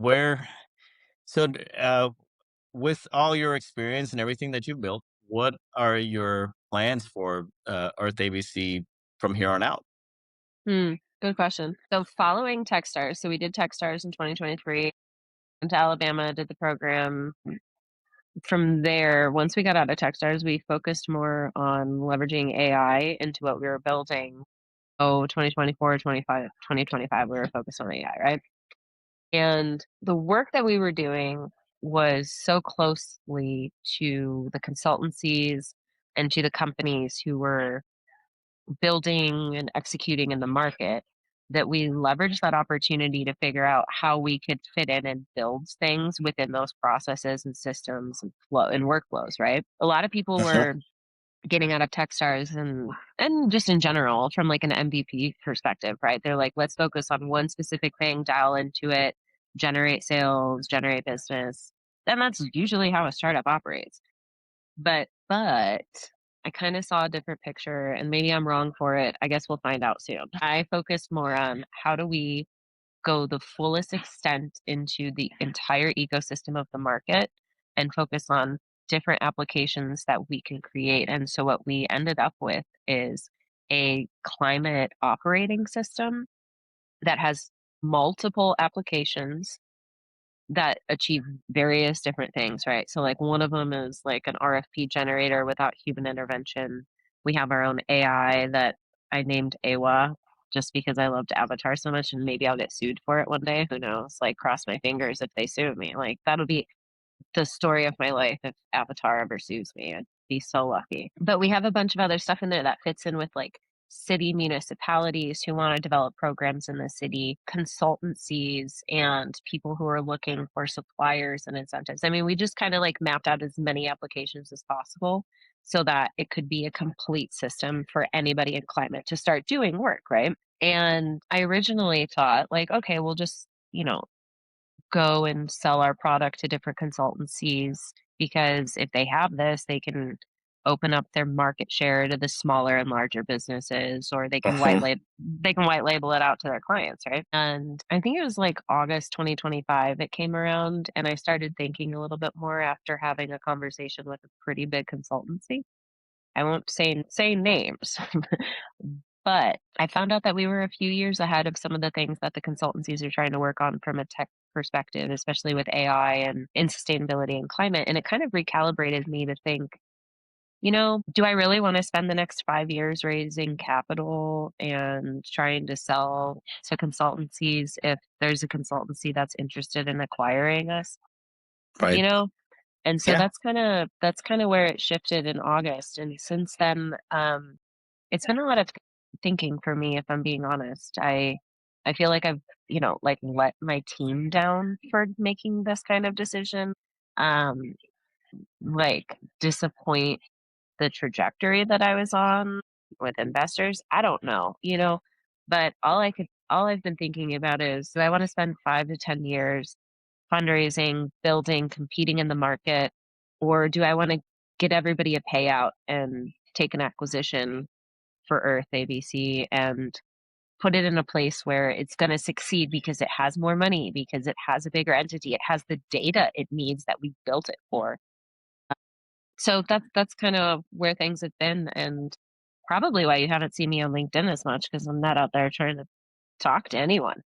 where so with all your experience and everything that you've built, what are your plans for Earth ABC from here on out? Hmm, good question. So following Techstars, so we did Techstars in 2023, went to Alabama, did the program. From there, once we got out of Techstars, we focused more on leveraging AI into what we were building. Oh, 2024, 2025, we were focused on AI, right? And the work that we were doing was so closely to the consultancies and to the companies who were building and executing in the market that we leveraged that opportunity to figure out how we could fit in and build things within those processes and systems and flow and workflows, right? A lot of people Uh-huh. were getting out of Techstars and just in general from like an MVP perspective, right? They're like, let's focus on one specific thing, dial into it, generate sales, generate business. And that's usually how a startup operates. But I kinda saw a different picture, and maybe I'm wrong for it. I guess we'll find out soon. I focused more on how do we go the fullest extent into the entire ecosystem of the market and focus on different applications that we can create, and so what we ended up with is a climate operating system that has multiple applications that achieve various different things, right? So, like, one of them is, like, an RFP generator without human intervention. We have our own AI that I named Awa just because I loved Avatar so much, and maybe I'll get sued for it one day, who knows? Like, cross my fingers if they sue me, like, that'll be the story of my life if Avatar ever sues me. I'd be so lucky. But we have a bunch of other stuff in there that fits in with like city municipalities who want to develop programs in the city, consultancies, and people who are looking for suppliers and incentives. I mean, we just kind of like mapped out as many applications as possible so that it could be a complete system for anybody in climate to start doing work, right? And I originally thought, like, okay, we'll just, go and sell our product to different consultancies because if they have this, they can open up their market share to the smaller and larger businesses or Uh-huh. they can white label it out to their clients, right? And I think it was like August 2025 it came around and I started thinking a little bit more after having a conversation with a pretty big consultancy. I won't say names, but I found out that we were a few years ahead of some of the things that the consultancies are trying to work on from a tech perspective, especially with AI and in sustainability and climate. And it kind of recalibrated me to think, do I really want to spend the next 5 years raising capital and trying to sell to consultancies if there's a consultancy that's interested in acquiring us? Right. You know, and so Yeah. that's kinda where it shifted in August, and since then, it's been a lot of thinking for me, if I'm being honest. I feel like I've, like, let my team down for making this kind of decision, um, like, disappoint the trajectory that I was on with investors. I don't know, but all I've been thinking about is, do I wanna spend 5 to 10 years fundraising, building, competing in the market, or do I want to get everybody a payout and take an acquisition for Earth ABC and put it in a place where it's going to succeed because it has more money, because it has a bigger entity, it has the data it needs that we built it for. So that's kind of where things have been, and probably why you haven't seen me on LinkedIn as much because I'm not out there trying to talk to anyone.